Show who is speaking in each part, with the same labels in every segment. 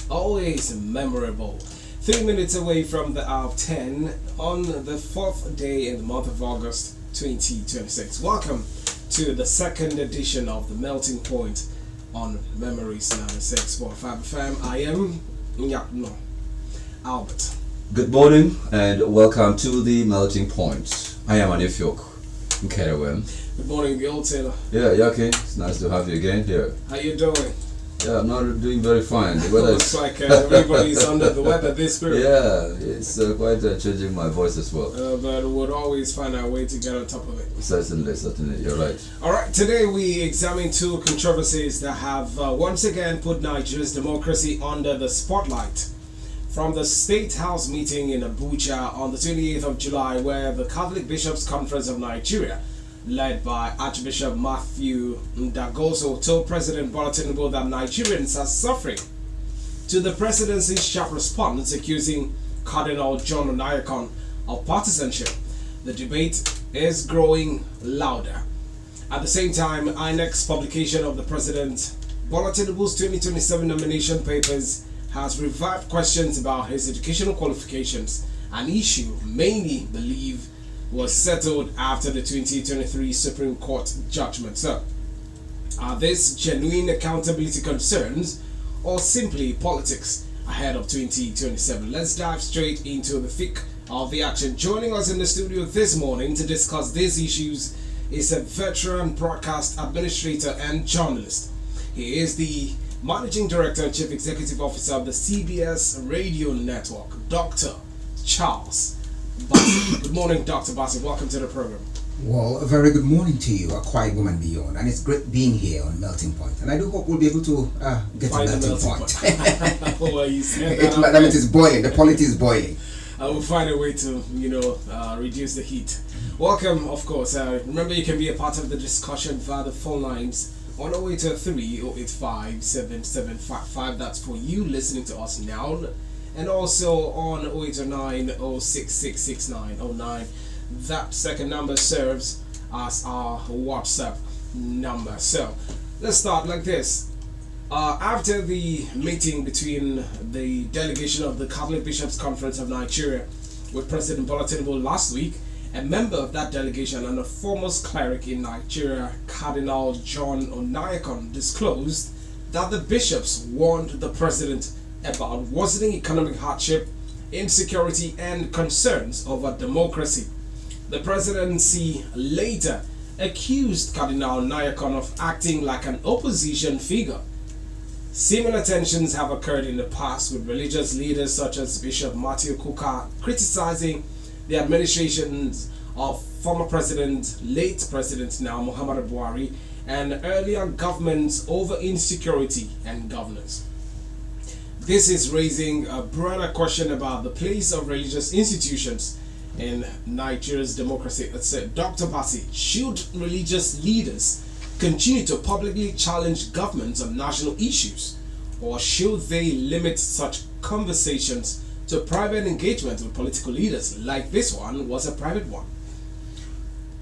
Speaker 1: always memorable. 3 minutes away from the hour of 10 on the 4th day in the month of August 2026. Welcome to the second edition of the Melting Point on Memories 96.5 FM. I am Nyakno Albert.
Speaker 2: Good morning and welcome to the Melting Point. I am Anifiok Enquiry.
Speaker 1: Good morning, the old tailor.
Speaker 2: Yeah, okay. It's nice to have you again here.
Speaker 1: How you doing?
Speaker 2: Yeah, I'm not doing very fine. The weather
Speaker 1: looks like everybody's under the weather this period.
Speaker 2: Yeah, it's quite changing my voice as well.
Speaker 1: But we'll always find our way to get on top of it.
Speaker 2: Certainly, you're right.
Speaker 1: Alright, today we examine two controversies that have once again put Nigeria's democracy under the spotlight. From the State House meeting in Abuja on the 28th of July, where the Catholic Bishops' Conference of Nigeria, led by Archbishop Matthew Ndagoso, told President Bola Tinubu that Nigerians are suffering, to the presidency's sharp response accusing Cardinal John Onayekon of partisanship. The debate is growing louder. At the same time, INEC's publication of the President Bola Tinubu's 2027 nomination papers has revived questions about his educational qualifications, an issue many believe was settled after the 2023 Supreme Court judgment. So, are these genuine accountability concerns or simply politics ahead of 2027? Let's dive straight into the thick of the action. Joining us in the studio this morning to discuss these issues is a veteran broadcast administrator and journalist. He is the Managing Director and Chief Executive Officer of the CBS Radio Network, Dr. Charles Bassey. Good morning, Dr. Bassey. Welcome to the program.
Speaker 3: Well, a very good morning to you, a quiet woman beyond, and it's great being here on Melting Point. And I do hope we'll be able to get
Speaker 1: Find
Speaker 3: to
Speaker 1: the
Speaker 3: Melting
Speaker 1: Point. Well, you said that.
Speaker 3: That means it's boiling. The polity is boiling.
Speaker 1: I will find a way to, reduce the heat. Welcome, of course. Remember, you can be a part of the discussion via the phone lines on 0803 085 7755. That's for you listening to us now. And also on 0809 0666909. That second number serves as our WhatsApp number. So let's start like this. After the meeting between the delegation of the Catholic Bishops' Conference of Nigeria with President Bola Tinubu last week, a member of that delegation and a foremost cleric in Nigeria, Cardinal John Onayekon, disclosed that the bishops warned the president about worsening economic hardship, insecurity, and concerns over democracy. The presidency later accused Cardinal Onayekon of acting like an opposition figure. Similar tensions have occurred in the past, with religious leaders such as Bishop Matthew Kuka criticizing the administrations of former president, late president now Muhammadu Buhari, and earlier governments over insecurity and governance. This is raising a broader question about the place of religious institutions in Nigeria's democracy. Let's say, Dr. Bassey, should religious leaders continue to publicly challenge governments on national issues, or should they limit such conversations to private engagement with political leaders, like this one was a private one?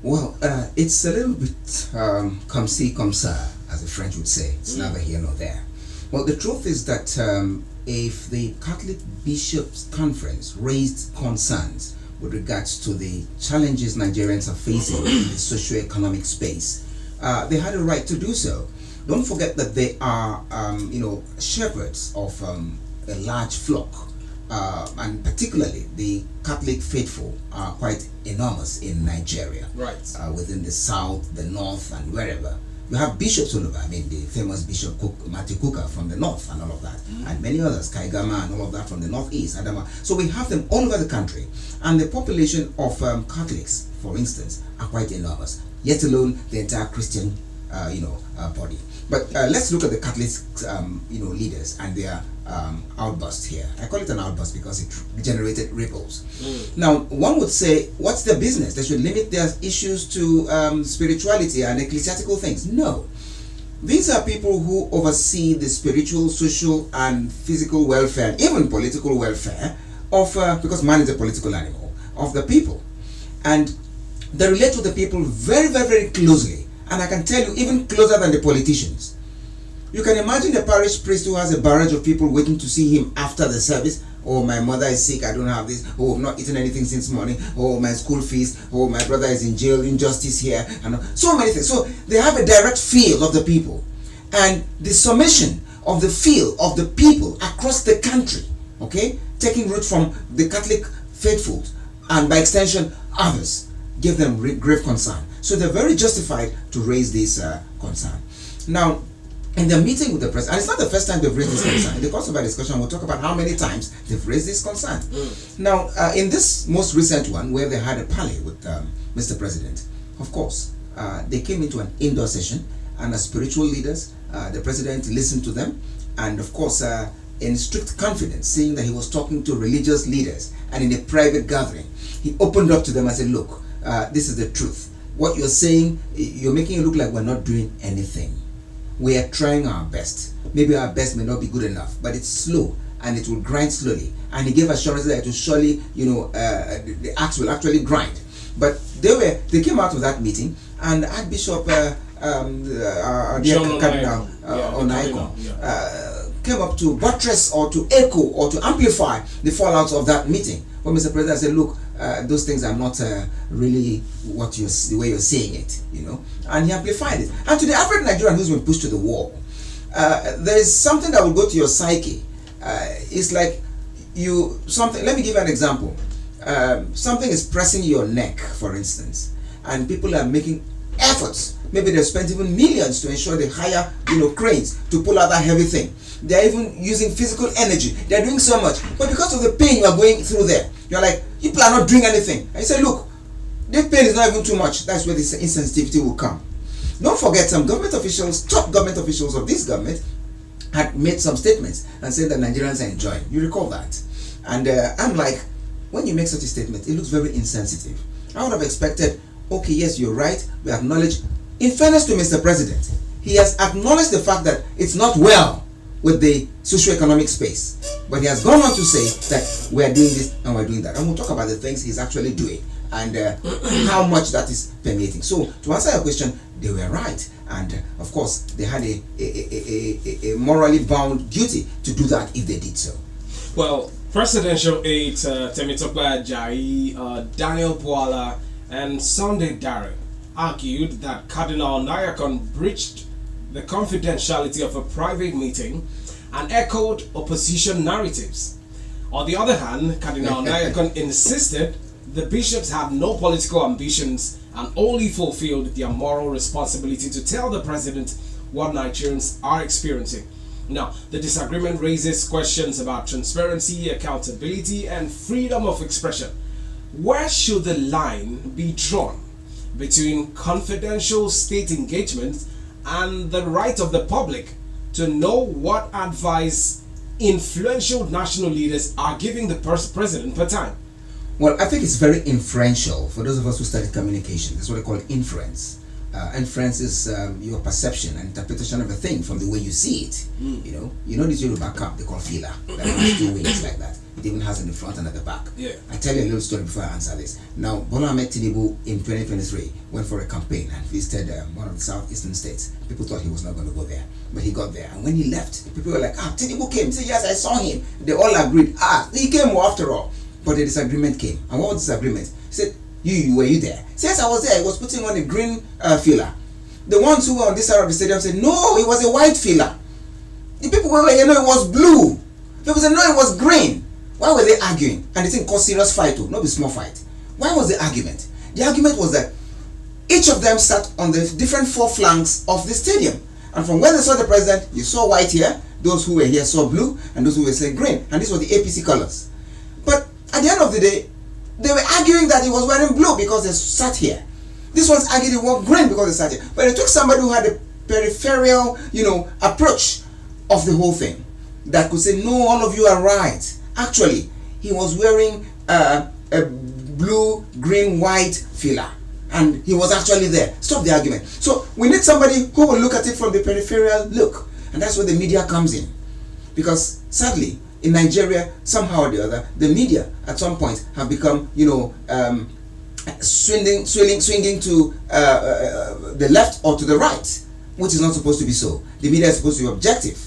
Speaker 3: Well, it's a little bit comme ci, comme ça, as the French would say. It's neither here nor there. Well, the truth is that if the Catholic Bishops' Conference raised concerns with regards to the challenges Nigerians are facing in the socio-economic space, they had a right to do so. Don't forget that they are, shepherds of a large flock, and particularly the Catholic faithful are quite enormous in Nigeria.
Speaker 1: Right.
Speaker 3: Within the south, the north, and wherever. You have bishops all over. I mean, the famous Bishop Matthew Kuka from the north and all of that, and many others, Kaigama and all of that from the northeast, Adama. So we have them all over the country, and the population of Catholics, for instance, are quite enormous. Yet alone the entire Christian, body. But let's look at the Catholic, leaders and their outburst here. I call it an outburst because it generated ripples. Now, one would say, what's their business? They should limit their issues to spirituality and ecclesiastical things. No. These are people who oversee the spiritual, social, and physical welfare, even political welfare of, because man is a political animal, of the people. And they relate to the people very, very, very closely. And I can tell you, even closer than the politicians. You can imagine a parish priest who has a barrage of people waiting to see him after the service. Oh, my mother is sick, I don't have this. Oh, I've not eaten anything since morning. Oh, my school fees. Oh, my brother is in jail, injustice here. And so many things. So they have a direct feel of the people. And the summation of the feel of the people across the country, okay, taking root from the Catholic faithful and by extension others, give them grave concern. So they're very justified to raise this concern. Now, in the meeting with the president, and it's not the first time they've raised this concern. In the course of our discussion, we'll talk about how many times they've raised this concern. Now, in this most recent one, where they had a parley with Mr. President, of course, they came into an indoor session, and as spiritual leaders, the president listened to them, and of course, in strict confidence, saying that he was talking to religious leaders, and in a private gathering, he opened up to them and said, look, this is the truth. What you're saying, you're making it look like we're not doing anything. We are trying our best. Maybe our best may not be good enough, but it's slow and it will grind slowly. And he gave assurance that it will surely, the axe will actually grind. But they came out of that meeting, and Archbishop Cardinal Onaiko came up to buttress or to echo or to amplify the fallouts of that meeting. When Mr. President said, look, those things are not really the way you're saying it, and he amplified it. And to the average Nigerian who's been pushed to the wall, there is something that will go to your psyche. It's like let me give you an example. Something is pressing your neck, for instance, and people are making efforts. Maybe they've spent even millions to ensure they hire, cranes to pull out that heavy thing. They're even using physical energy. They're doing so much. But because of the pain you are going through there, you're like, people are not doing anything. And you say, look, this pain is not even too much. That's where this insensitivity will come. Don't forget, some government officials, top government officials of this government, had made some statements and said that Nigerians are enjoying. You recall that? And I'm like, when you make such a statement, it looks very insensitive. I would have expected, okay, yes, you're right. We acknowledge. In fairness to Mr. President, he has acknowledged the fact that it's not well with the socio-economic space. But he has gone on to say that we are doing this and we're doing that. And we'll talk about the things he's actually doing and how much that is permeating. So, to answer your question, they were right. And of course, they had a morally bound duty to do that if they did so.
Speaker 1: Well, Presidential aide Temitope Ajayi, Daniel Bwala, and Sunday Dare argued that Cardinal Nnyin On breached the confidentiality of a private meeting and echoed opposition narratives. On the other hand, Cardinal Nnyin On insisted the bishops had no political ambitions and only fulfilled their moral responsibility to tell the president what Nigerians are experiencing. Now, the disagreement raises questions about transparency, accountability, and freedom of expression. Where should the line be drawn between confidential state engagement and the right of the public to know what advice influential national leaders are giving the president per time?
Speaker 3: Well, I think it's very inferential for those of us who studied communication. That's what they call inference. Inference is your perception and interpretation of a thing from the way you see it. You know this Yoruba cap they call fila, that has two wings like that. It even has in the front and at the back.
Speaker 1: Yeah.
Speaker 3: I tell you a little story before I answer this. Now, Bola Ahmed Tinubu in 2023 went for a campaign and visited one of the southeastern states. People thought he was not going to go there, but he got there. And when he left, people were like, Tinubu came. He said, yes, I saw him. They all agreed. He came after all. But the disagreement came. And what was the disagreement? He said, were you there? He said, yes, I was there. He was putting on a green filler. The ones who were on this side of the stadium said, no, it was a white filler. The people who were here, it was blue. People said, no, it was green. Why were they arguing? And the thing caused serious fight too, not a small fight. Why was the argument? The argument was that each of them sat on the different four flanks of the stadium. And from where they saw the president, you saw white here, those who were here saw blue, and those who were saying green. And these were the APC colors. But at the end of the day, they were arguing that he was wearing blue because they sat here. This one's arguing he wore green because they sat here. But it took somebody who had a peripheral, approach of the whole thing that could say, no, all of you are right. Actually, he was wearing a blue, green, white filler. And he was actually there. Stop the argument. So we need somebody who will look at it from the peripheral look. And that's where the media comes in. Because sadly, in Nigeria, somehow or the other, the media at some point have become, swinging to the left or to the right. which is not supposed to be so. The media is supposed to be objective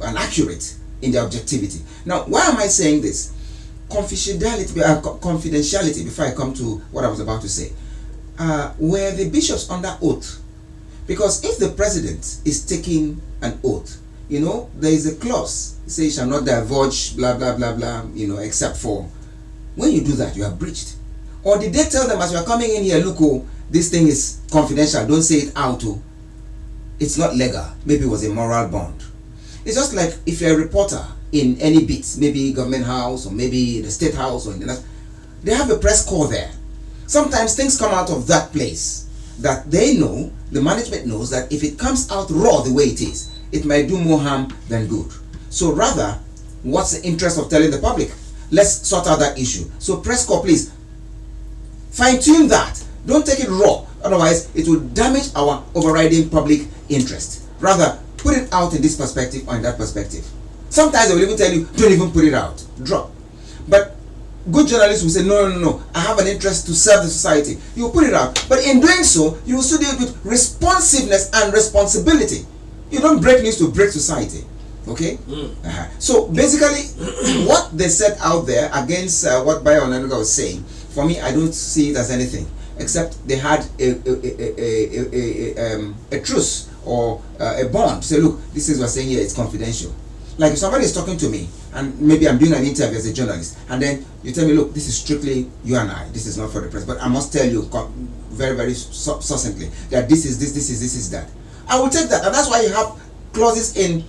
Speaker 3: and accurate in their objectivity. Now, why am I saying this? Confidentiality, before I come to what I was about to say. Were the bishops under oath? Because if the president is taking an oath, there is a clause, it says you shall not divulge blah blah blah blah, except for, when you do that, you are breached. Or did they tell them as you are coming in here, look, this thing is confidential, don't say it out, it's not legal, maybe it was a moral bond. It's just like if you're a reporter in any bit, maybe government house or maybe the state house, or they have a press corps there. Sometimes things come out of that place that they know, the management knows that if it comes out raw the way it is, it might do more harm than good. So rather, what's the interest of telling the public? Let's sort out that issue. So press corps, please fine-tune that. Don't take it raw, otherwise it will damage our overriding public interest. Rather, put it out in this perspective or in that perspective. Sometimes they will even tell you, don't even put it out, drop. But good journalists will say, no, I have an interest to serve the society. You will put it out, but in doing so, you will still deal with responsiveness and responsibility. You don't break news to break society. Okay? So basically, what they said out there against what Mbono Nnyin On was saying, for me, I don't see it as anything, except they had a truce or a bond. Say, look, this is what we're saying here, it's confidential. Like if somebody is talking to me, and maybe I'm doing an interview as a journalist, and then you tell me, look, this is strictly you and I, this is not for the press, but I must tell you very, very succinctly that this is that. I will take that, and that's why you have clauses in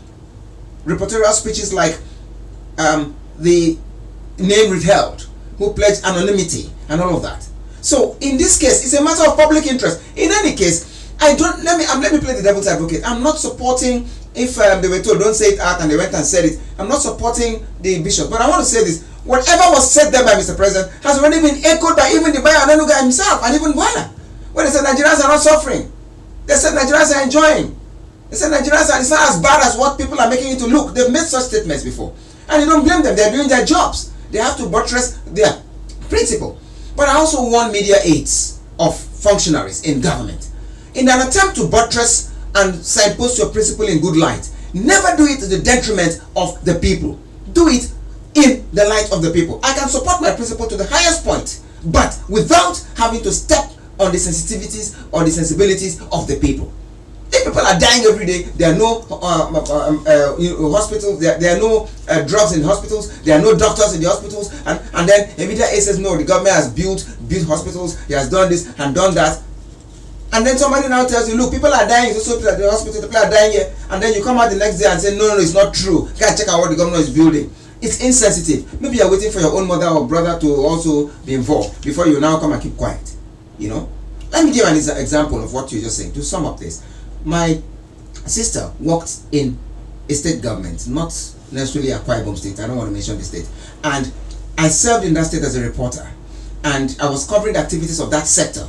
Speaker 3: reportorial speeches like the name withheld, who pledged anonymity, and all of that. So in this case, it's a matter of public interest. In any case, let me play the devil's advocate. I'm not supporting, if they were told don't say it out and they went and said it, I'm not supporting the bishop. But I want to say this: whatever was said there by Mr. President has already been echoed by even the Mbono Nnyin On himself and even Ghana, when they said Nigerians are not suffering. They said Nigerians are enjoying. They said Nigerians are, it's not as bad as what people are making it to look. They've made such statements before, and you don't blame them. They're doing their jobs. They have to buttress their principle. But I also warn media aides of functionaries in government, in an attempt to buttress and signpost your principle in good light, never do it to the detriment of the people. Do it in the light of the people. I can support my principle to the highest point, but without having to step on the sensitivities or the sensibilities of the people. If people are dying every day, there are no hospitals, there are no drugs in hospitals, there are no doctors in the hospitals, and then a media aide says, no, the government has built hospitals, he has done this and done that. And then somebody now tells you, look, people are dying, so at the hospital, people are dying here, and then you come out the next day and say, no, it's not true. Can't check out what the government is building. It's insensitive. Maybe you're waiting for your own mother or brother to also be involved before you now come and keep quiet. Let me give an example of what you're just saying to sum up this. My sister worked in a state government, not necessarily Akwa Ibom state, I don't want to mention the state, and I served in that state as a reporter, and I was covering the activities of that sector,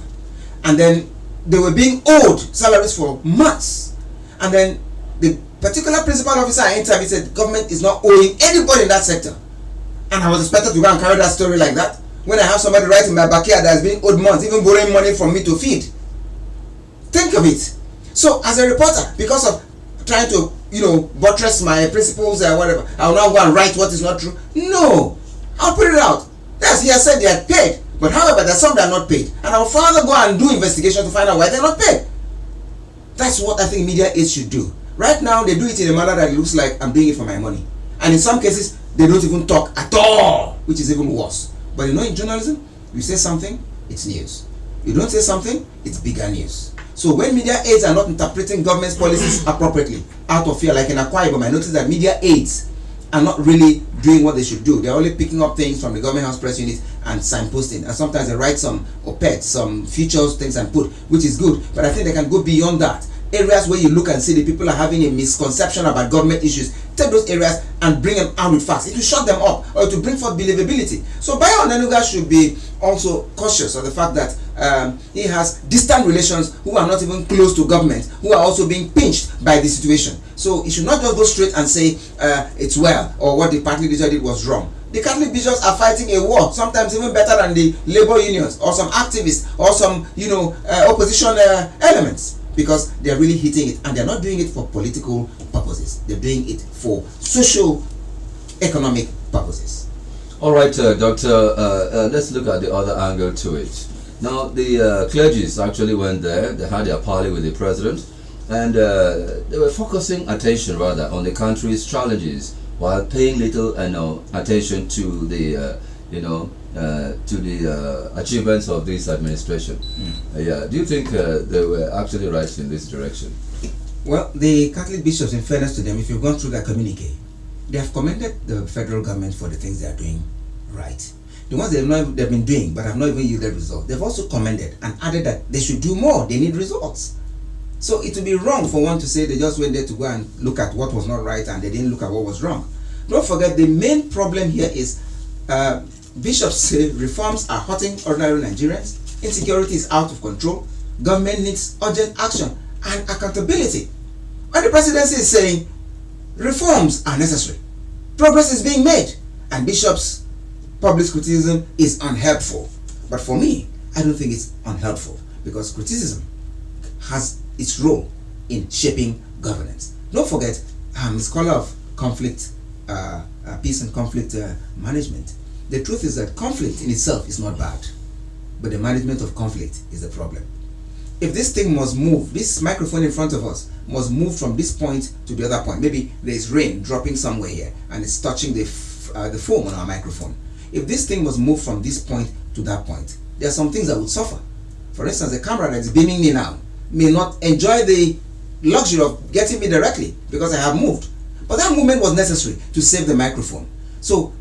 Speaker 3: and then they were being owed salaries for months, and then the particular principal officer I interviewed said government is not owing anybody in that sector, and I was expected to go and carry that story like that when I have somebody right in my backyard that has been owed months, even borrowing money from me to feed. Think of it. So as a reporter, because of trying to buttress my principles or whatever, I'll now go and write what is not true. No, I'll put it out. Yes, he has said they are paid, but however, there's some that are not paid, and I'll further go and do investigation to find out why they're not paid. That's what I think media aides should do. Right now, they do it in a manner that it looks like I'm doing it for my money, and in some cases, they don't even talk at all, which is even worse. But in journalism, you say something, it's news. You don't say something, it's bigger news. So when media aides are not interpreting government's policies appropriately, out of fear, like in Akwa Ibom, I noticed that media aides are not really doing what they should do. They're only picking up things from the government house press unit and signposting. And sometimes they write some op-eds, some features, things and put, which is good. But I think they can go beyond that. Areas where you look and see the people are having a misconception about government issues, take those areas and bring them out with facts. It will shut them up, or to bring forth believability. So Mbono Nnyin On should be also cautious of the fact that he has distant relations who are not even close to government, who are also being pinched by the situation. So he should not just go straight and say it's well, or what the Catholic bishop did was wrong. The Catholic bishops are fighting a war, sometimes even better than the labor unions, or some activists, or some opposition elements. because they're really hitting it, and they're not doing it for political purposes. They're doing it for social, economic purposes.
Speaker 2: All right, Doctor, let's look at the other angle to it. Now, the clergies actually went there. They had their parley with the president, and they were focusing attention rather on the country's challenges while paying little attention to the achievements of this administration. Yeah. Do you think they were actually right in this direction?
Speaker 3: Well, the Catholic bishops, in fairness to them, if you've gone through their communique, they have commended the federal government for the things they are doing right. The ones they've been doing but have not even yielded results, they've also commended and added that they should do more. They need results. So it would be wrong for one to say they just went there to go and look at what was not right and they didn't look at what was wrong. Don't forget, the main problem here is bishops say reforms are hurting ordinary Nigerians, insecurity is out of control, government needs urgent action and accountability. And the presidency is saying reforms are necessary, progress is being made, and bishops' public criticism is unhelpful. But for me, I don't think it's unhelpful, because criticism has its role in shaping governance. Don't forget, I'm a scholar of conflict, peace and conflict management. The truth is that conflict in itself is not bad, but the management of conflict is the problem. If this thing must move, this microphone in front of us must move from this point to the other point. Maybe there's rain dropping somewhere here and it's touching the foam on our microphone. If this thing must move from this point to that point, there are some things that would suffer. For instance, the camera that's beaming me now may not enjoy the luxury of getting me directly because I have moved. But that movement was necessary to save the microphone. So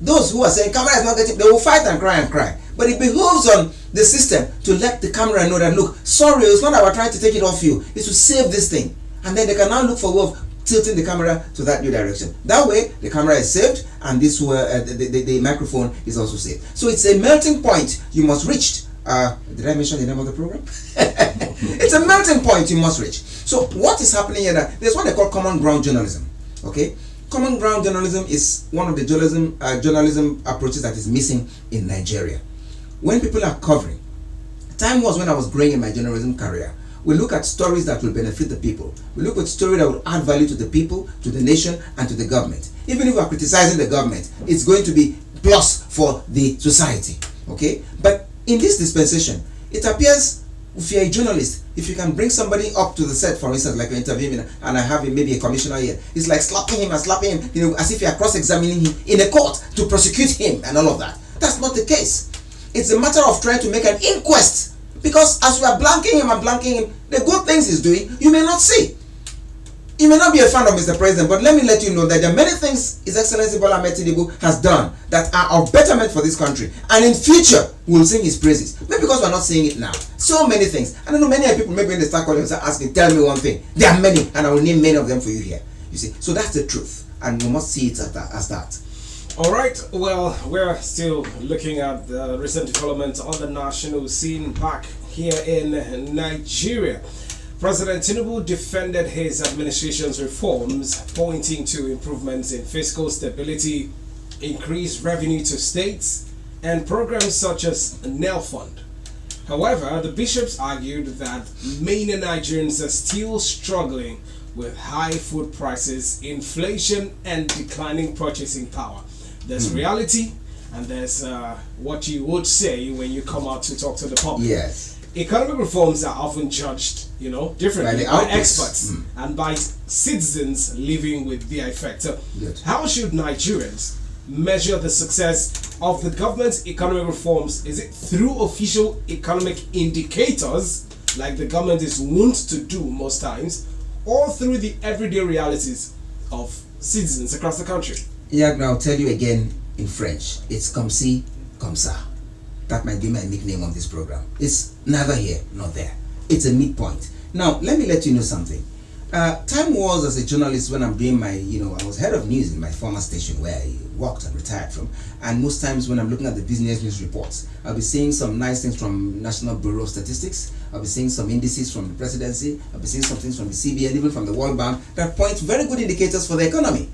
Speaker 3: those who are saying camera is not getting, they will fight and cry and cry. But it behooves on the system to let the camera know that, look, sorry, it's not that we're trying to take it off you, it's to save this thing. And then they can now look for a way of tilting the camera to that new direction. That way, the camera is saved and this the microphone is also saved. So it's a melting point you must reach. Did I mention the name of the program? It's a melting point you must reach. So what is happening here? There's what they call common ground journalism. Okay, common ground journalism is one of the journalism approaches that is missing in Nigeria. When people are covering, time was when I was growing in my journalism career. We look at stories that will benefit the people. We look at stories that will add value to the people, to the nation, and to the government. Even if we are criticizing the government, it's going to be plus for the society. Okay, but in this dispensation, it appears if you're a journalist, if you can bring somebody up to the set, for instance, like you're interviewing and I have maybe a commissioner here, it's like slapping him, as if you're cross-examining him in a court to prosecute him and all of that. That's not the case. It's a matter of trying to make an inquest, because as we are blanking him and blanking him, the good things he's doing, you may not see. You may not be a fan of Mr. President, but let me let you know that there are many things His Excellency Bola Ahmed Tinubu has done that are of betterment for this country, and in future we'll sing his praises. Maybe because we're not seeing it now. So many things. I don't know, many people maybe when they start calling and start asking, tell me one thing. There are many, and I will name many of them for you here. You see, so that's the truth, and we must see it as that.
Speaker 1: All right, well, we're still looking at the recent developments on the national scene back here in Nigeria. President Tinubu defended his administration's reforms, pointing to improvements in fiscal stability, increased revenue to states, and programs such as Nail Fund. However, the bishops argued that many Nigerians are still struggling with high food prices, inflation, and declining purchasing power. There's reality, and there's what you would say when you come out to talk to the public.
Speaker 3: Yes.
Speaker 1: Economic reforms are often judged, differently by experts and by citizens living with their effect. So how should Nigerians measure the success of the government's economic reforms? Is it through official economic indicators, like the government is wont to do most times, or through the everyday realities of citizens across the country?
Speaker 3: Yeah, I'll tell you again in French. It's comme ci, comme ça. That might be my nickname on this program. It's neither here nor there. It's a midpoint. Now, let me let you know something. Time was, as a journalist, when I'm doing my, I was head of news in my former station where I worked and retired from. And most times when I'm looking at the business news reports, I'll be seeing some nice things from National Bureau of Statistics. I'll be seeing some indices from the presidency. I'll be seeing some things from the CBN, even from the World Bank, that point very good indicators for the economy.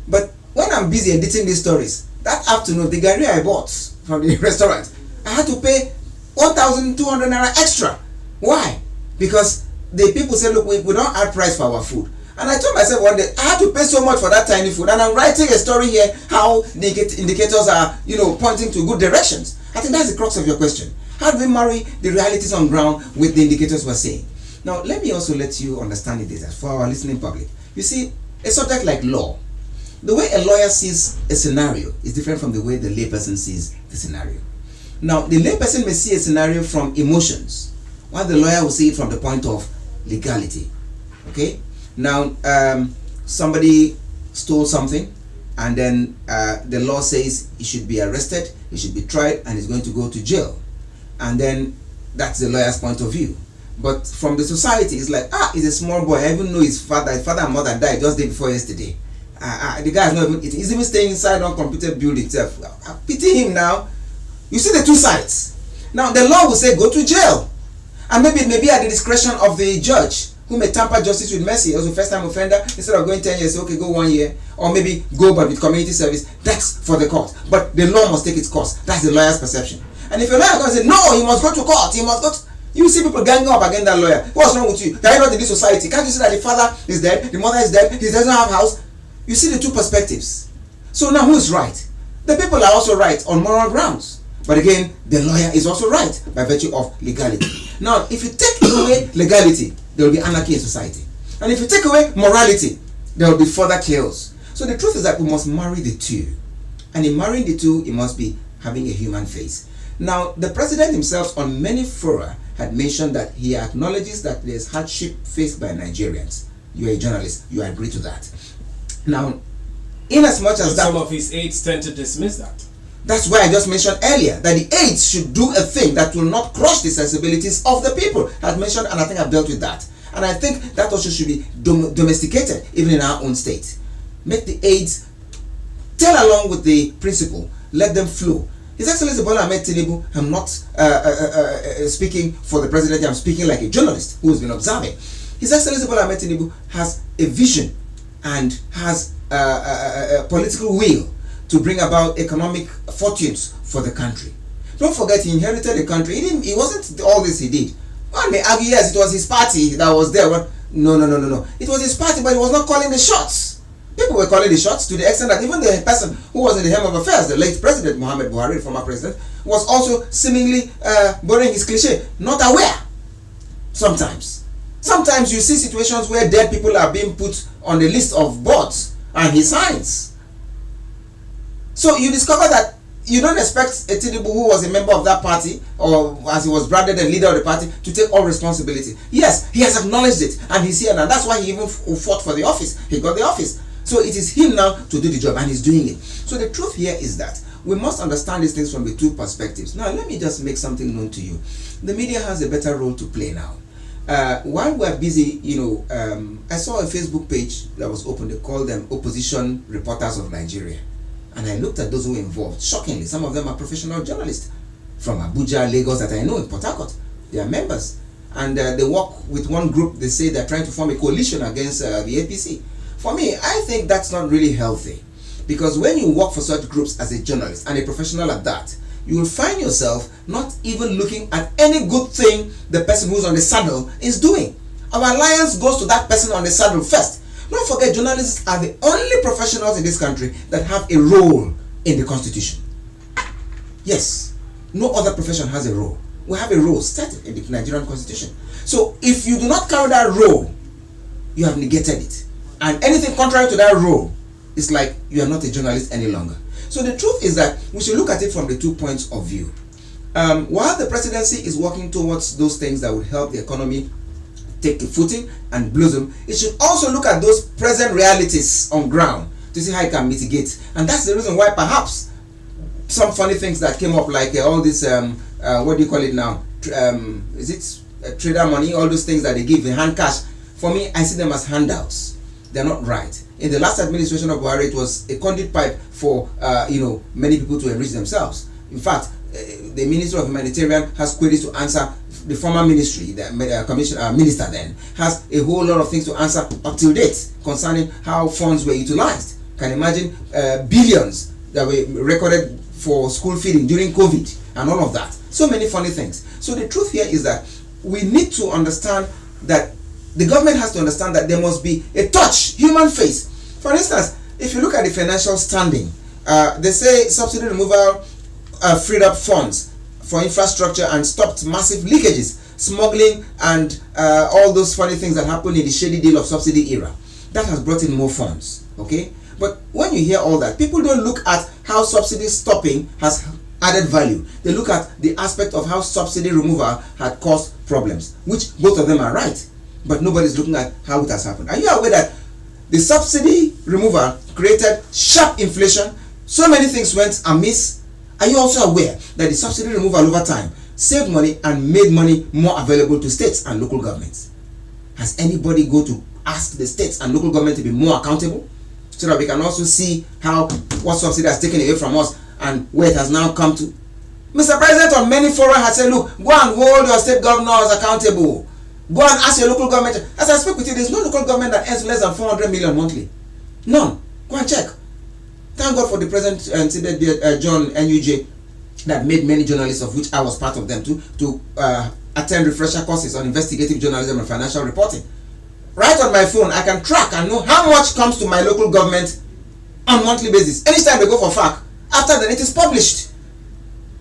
Speaker 3: But when I'm busy editing these stories, that afternoon, the garri I bought from the restaurant, I had to pay 1,200 naira extra. Why? because the people say, look, we don't add price for our food. And I told myself one day, I had to pay so much for that tiny food, and I'm writing a story here how the indicators are, pointing to good directions. I think that's the crux of your question. How do we marry the realities on ground with the indicators we're seeing? Now, let me also let you understand it for our listening public. You see, a subject like law, the way a lawyer sees a scenario is different from the way the layperson sees the scenario. Now, the layperson may see a scenario from emotions, while the lawyer will see it from the point of legality. Okay? Now, somebody stole something, and then the law says he should be arrested, he should be tried, and he's going to go to jail. And then that's the lawyer's point of view. But from the society, it's like, he's a small boy. I even know his father and mother died just the day before yesterday. The guy is not even, he's even staying inside uncomputed building itself. I pity him now. You see the two sides. Now, the law will say, go to jail. And maybe it may be at the discretion of the judge, who may tamper justice with mercy. As a first-time offender, instead of going 10 years, say, okay, go 1 year, or maybe go but with community service. That's for the court. But the law must take its course. That's the lawyer's perception. And if a lawyer goes and say, no, he must go to court, he must go to... You see people ganging up against that lawyer. What's wrong with you? Are you not in this society? Can't you see that the father is dead, the mother is dead, he doesn't have a house? You see the two perspectives. So now who is right? The people are also right on moral grounds. But again, the lawyer is also right by virtue of legality. Now, if you take away legality, there will be anarchy in society. And if you take away morality, there will be further chaos. So the truth is that we must marry the two. And in marrying the two, it must be having a human face. Now, the president himself on many fora had mentioned that he acknowledges that there's hardship faced by Nigerians. You are a journalist, you agree to that. Now, in as much as that,
Speaker 1: some of his aides tend to dismiss that.
Speaker 3: That's why I just mentioned earlier that the aides should do a thing that will not crush the sensibilities of the people. I've mentioned, and I think I've dealt with that. And I think that also should be domesticated even in our own state. Make the aides tell along with the principle, let them flow. His Excellency Bola Ahmed Tinubu, I'm not speaking for the president, I'm speaking like a journalist who has been observing. His Excellency Bola Ahmed Tinubu has a vision and has a political will to bring about economic fortunes for the country. Don't forget, he inherited the country. It wasn't all this he did. One may argue, yes, it was his party that was there. No. It was his party, but he was not calling the shots. People were calling the shots to the extent that even the person who was in the helm of affairs, the late President Muhammad Buhari, the former president, was also seemingly borrowing his cliche, not aware. Sometimes you see situations where dead people are being put on the list of boards and he signs. So you discover that you don't expect a Tinubu who was a member of that party, or as he was branded a leader of the party, to take all responsibility. Yes, he has acknowledged it and he's here now. That's why he even fought for the office. He got the office. So it is him now to do the job, and he's doing it. So the truth here is that we must understand these things from the two perspectives. Now, let me just make something known to you. The media has a better role to play now. While we're busy, I saw a Facebook page that was open. They called them Opposition Reporters of Nigeria. And I looked at those who were involved. Shockingly, some of them are professional journalists from Abuja, Lagos, that I know, in Port Harcourt. They are members. And they work with one group. They say they're trying to form a coalition against the APC. For me, I think that's not really healthy, because when you work for such groups as a journalist and a professional at that, you will find yourself not even looking at any good thing the person who's on the saddle is doing. Our alliance goes to that person on the saddle first. Don't forget, journalists are the only professionals in this country that have a role in the Constitution. Yes, no other profession has a role. We have a role stated in the Nigerian Constitution. So if you do not carry that role, you have negated it. And anything contrary to that role, it's like you are not a journalist any longer. So the truth is that we should look at it from the 2 points of view. While the presidency is working towards those things that would help the economy take a footing and blossom, it should also look at those present realities on ground to see how it can mitigate. And that's the reason why perhaps some funny things that came up, like all this, what do you call it now? Is it trader money? All those things that they give in hand cash. For me, I see them as handouts. They're not right. In the last administration of Buhari, it was a conduit pipe for many people to enrich themselves. In fact, the Minister of Humanitarian has queries to answer. The former ministry, the minister then, has a whole lot of things to answer up till date concerning how funds were utilized. Can imagine billions that were recorded for school feeding during COVID and all of that. So many funny things. So the truth here is that we need to understand that the government has to understand that there must be a touch, human face. For instance, if you look at the financial standing, they say subsidy removal freed up funds for infrastructure and stopped massive leakages, smuggling, and all those funny things that happened in the shady deal of subsidy era. That has brought in more funds, okay? But when you hear all that, people don't look at how subsidy stopping has added value. They look at the aspect of how subsidy removal had caused problems, which both of them are right. But nobody's looking at how it has happened. Are you aware that the subsidy removal created sharp inflation? So many things went amiss. Are you also aware that the subsidy removal over time saved money and made money more available to states and local governments? Has anybody go to ask the states and local government to be more accountable, so that we can also see how what subsidy has taken away from us and where it has now come to? Mr. President on many forums has said, look, go and hold your state governors accountable. Go and ask your local government. As I speak with you, there's no local government that earns less than 400 million monthly. None. Go and check. Thank God for the present John NUJ that made many journalists, of which I was part of them, to attend refresher courses on investigative journalism and financial reporting. Right on my phone, I can track and know how much comes to my local government on monthly basis. Anytime they go for FAQ, after then it is published.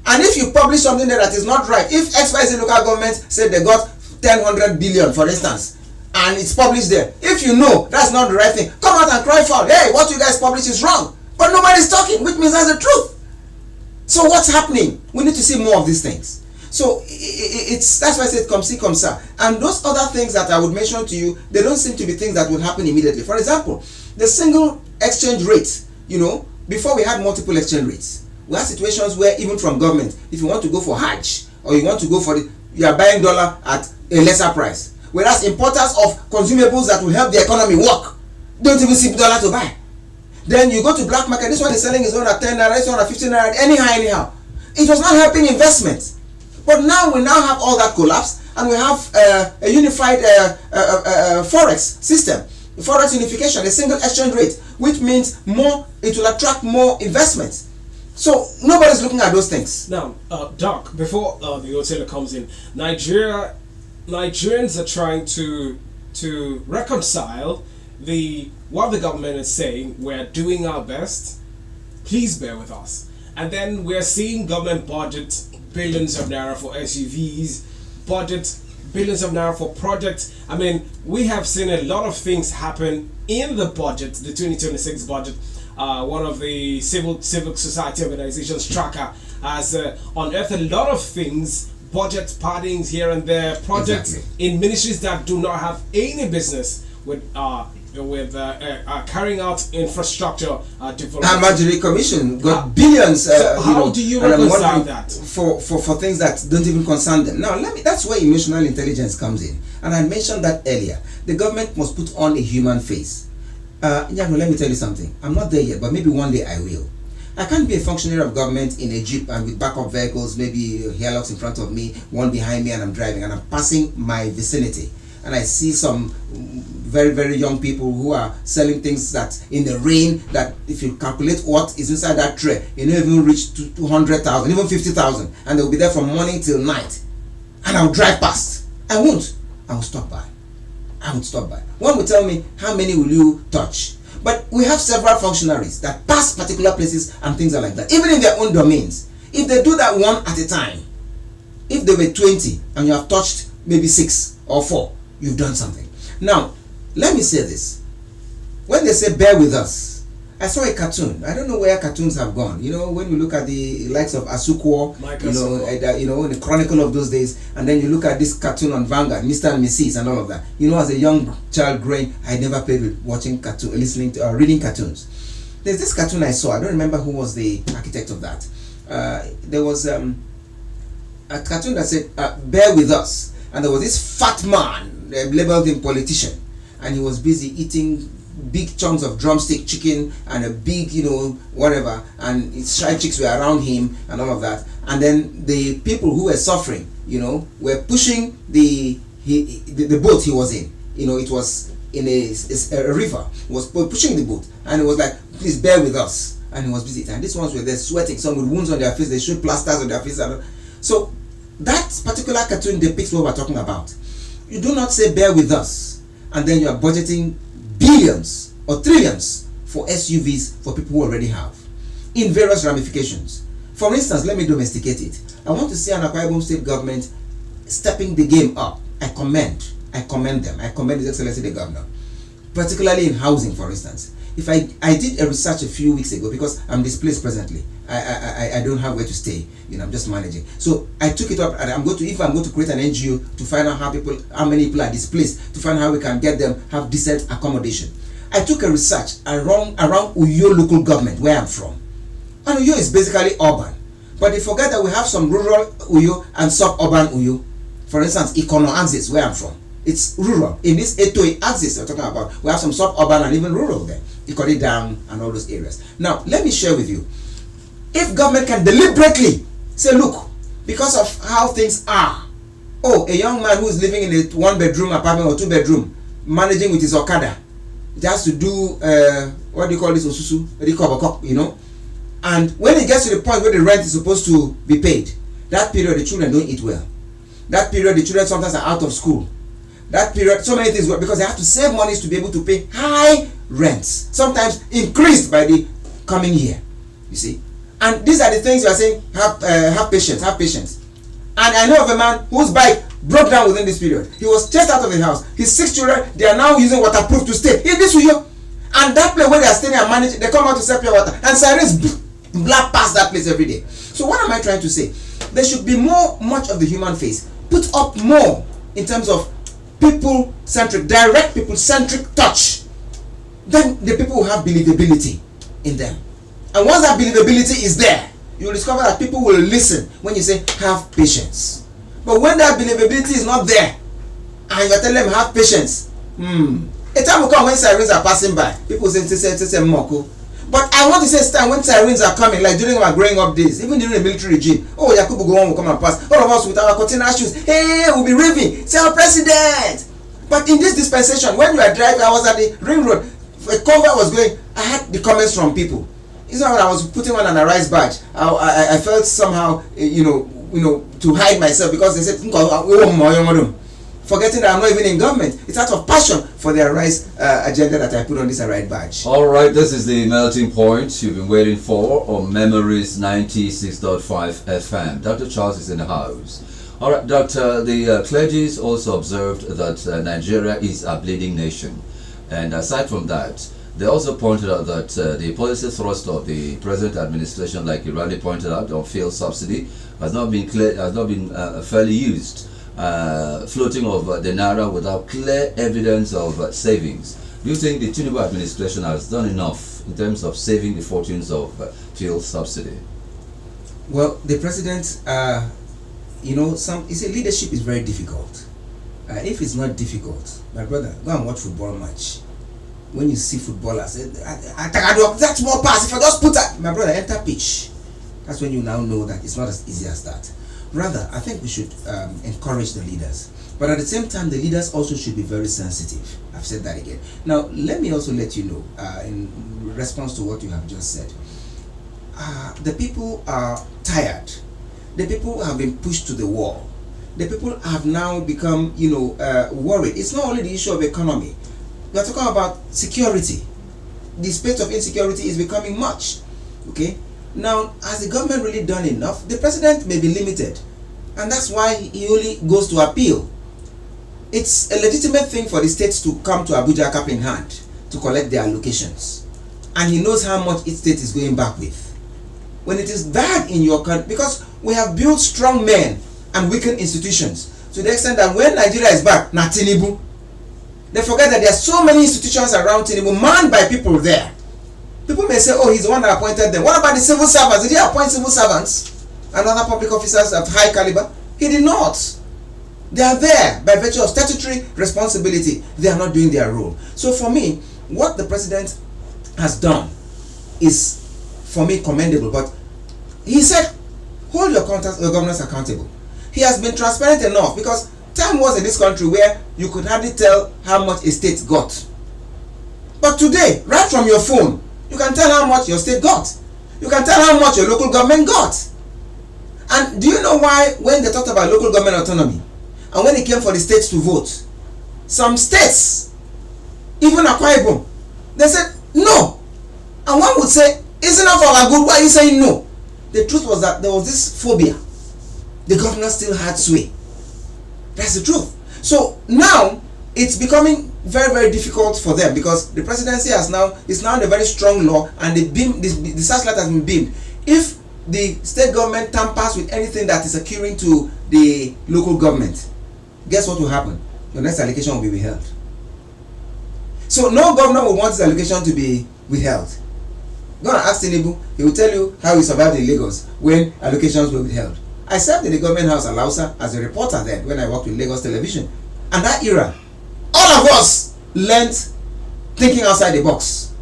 Speaker 3: And if you publish something there that is not right, if XYZ local government said they got 100 billion, for instance, and it's published there, if you know that's not the right thing, come out and cry foul. Hey, what you guys publish is wrong. But nobody's talking, which means that's the truth. So what's happening? We need to see more of these things. So that's why I said come see, come sir. And those other things that I would mention to you, they don't seem to be things that would happen immediately. For example, the single exchange rate, before we had multiple exchange rates, we had situations where even from government, if you want to go for Hajj, or you want to go for you are buying dollar at a lesser price. Whereas importers of consumables that will help the economy work don't even see dollar to buy. Then you go to black market, this one is selling his own at 10 naira, this one at 15 naira, anyhow. It was not helping investment. But now we have all that collapse, and we have a unified forex system, forex unification, a single exchange rate, which means it will attract more investments. So nobody's looking at those things.
Speaker 1: Now, Doc, before the hoteler comes in, Nigerians are trying to reconcile what the government is saying. We're doing our best. Please bear with us. And then we're seeing government budget billions of naira for SUVs, budget billions of naira for projects. I mean, we have seen a lot of things happen in the budget, the 2026 budget. One of the civil society organizations, Tracker, has unearthed a lot of things, budget paddings here and there, projects in ministries that do not have any business with carrying out infrastructure development.
Speaker 3: And Marjorie Commission got billions.
Speaker 1: So how do you reconcile that?
Speaker 3: For things that don't even concern them. Now, that's where emotional intelligence comes in. And I mentioned that earlier. The government must put on a human face. Let me tell you something. I'm not there yet, but maybe one day I will. I can't be a functionary of government in a jeep and with backup vehicles, maybe hairlocks in front of me, one behind me, and I'm driving and I'm passing my vicinity, and I see some very, very young people who are selling things that in the rain, that if you calculate what is inside that tray, you don't even reach 200,000, even 50,000, and they'll be there from morning till night, and I'll drive past. I will stop by. One will tell me, how many will you touch? But we have several functionaries that pass particular places and things are like that, even in their own domains. If they do that one at a time, if they were 20 and you have touched maybe 6 or 4, you've done something. Now, let me say this. When they say bear with us, I saw a cartoon. I don't know where cartoons have gone. When you look at the likes of Asukwo, in the Chronicle of those days, and then you look at this cartoon on Vanguard, Mr. and Mrs. and all of that. As a young child growing, I never played with watching cartoon, listening to, reading cartoons. There's this cartoon I saw. I don't remember who was the architect of that. There was a cartoon that said, bear with us. And there was this fat man, they labeled him politician, and he was busy eating big chunks of drumstick chicken and a big, whatever, and his shy chicks were around him and all of that. And then the people who were suffering, were pushing the boat he was in. It was in a river. He was pushing the boat, and it was like, please bear with us. And he was busy. And these ones were there sweating, some with wounds on their face. They showed plasters on their face. So that particular cartoon depicts what we're talking about. You do not say bear with us, and then you are budgeting billions or trillions for SUVs for people who already have, in various ramifications. For instance, let me domesticate it. I want to see an Akwa Ibom state government stepping the game up. I commend them. I commend His Excellency the Governor, particularly in housing, for instance. If I did a research a few weeks ago because I'm displaced presently. I don't have where to stay. I'm just managing. So I took it up, and if I'm going to create an NGO to find out how many people are displaced, to find out how we can get them have decent accommodation. I took a research around Uyo local government where I'm from. And Uyo is basically urban. But they forget that we have some rural Uyo and suburban Uyo. For instance, Ikono axis where I'm from. It's rural. In this Etoe axis we're talking about, we have some suburban and even rural there. Ikori down and all those areas. Now, let me share with you. If government can deliberately say, look, because of how things are, a young man who is living in a 1-bedroom apartment or 2-bedroom, managing with his Okada, just to do, what do you call this, Osusu, and when it gets to the point where the rent is supposed to be paid, that period the children don't eat well. That period the children sometimes are out of school. That period, so many things, because they have to save monies to be able to pay high rents, sometimes increased by the coming year, you see. And these are the things you are saying, have patience. And I know of a man whose bike broke down within this period. He was chased out of the house. His 6 children, they are now using waterproof to stay in this Uyo. And that place where they are staying and managing, they come out to sell pure water, and sirens blast past that place every day. So what am I trying to say? There should be much of the human face put up more in terms of people-centric, direct people-centric touch. Then the people will have believability in them. And once that believability is there, you will discover that people will listen when you say, have patience. But when that believability is not there, and you are telling them, have patience, a time will come when sirens are passing by. People say Moko. But I want to say time when sirens are coming, like during my growing up days, even during the military regime. Yakubu Gowon will come and pass. All of us with our container shoes. Hey, we'll be raving. Say our president. But in this dispensation, when you are driving, I was at the ring road. A convoy was going. I had the comments from people. It's not when I was putting on an Arise badge. I felt somehow, to hide myself because they said, forgetting that I'm not even in government. It's out of passion for the Arise agenda that I put on this Arise badge.
Speaker 2: All right, this is the melting point you've been waiting for on Memories 96.5 FM. Dr. Charles is in the house. All right, Doctor, the clergy also observed that Nigeria is a bleeding nation. And aside from that, they also pointed out that the policy thrust of the present administration, like you rightly pointed out, on fuel subsidy, has not been fairly used. Floating over the naira without clear evidence of savings. Do you think the Tinubu administration has done enough in terms of saving the fortunes of fuel subsidy?
Speaker 3: Well, the president, leadership is very difficult. If it's not difficult, my brother, go and watch football match. When you see footballers, that's more pass. If I just put that, my brother, enter pitch. That's when you now know that it's not as easy as that. Rather, I think we should encourage the leaders. But at the same time, the leaders also should be very sensitive. I've said that again. Now, let me also let you know, in response to what you have just said, the people are tired. The people have been pushed to the wall. The people have now become, worried. It's not only the issue of economy. We are talking about security. The space of insecurity is becoming much. Okay? Now, has the government really done enough? The president may be limited, and that's why he only goes to appeal. It's a legitimate thing for the states to come to Abuja cap in hand to collect their allocations, and he knows how much each state is going back with. When it is bad in your country, because we have built strong men and weakened institutions to the extent that when Nigeria is back, na Tinubu, they forget that there are so many institutions around Tinubu manned by people there. People may say, he's the one that appointed them. What about the civil servants? Did he appoint civil servants and other public officers of high caliber? He did not. They are there by virtue of statutory responsibility. They are not doing their role. So for me, what the president has done is, for me, commendable. But he said, hold your governors accountable. He has been transparent enough, because time was in this country where you could hardly tell how much a state got. But today, right from your phone, you can tell how much your state got. You can tell how much your local government got. And do you know why when they talked about local government autonomy and when it came for the states to vote, some states, even Akwa Ibom, they said no. And one would say, isn't that for our good? Why are you saying no? The truth was that there was this phobia. The governor still had sway. That's the truth. So now it's becoming very, very difficult for them because the presidency is now in a very strong law, and the searchlight has been beamed. If the state government tampers with anything that is occurring to the local government, guess what will happen? Your next allocation will be withheld. So no governor will want his allocation to be withheld. Go and ask Tinubu, he will tell you how he survived in Lagos when allocations were withheld. I served in the government house at Lausa as a reporter then when I worked with Lagos Television. And that era, all of us learned thinking outside the box.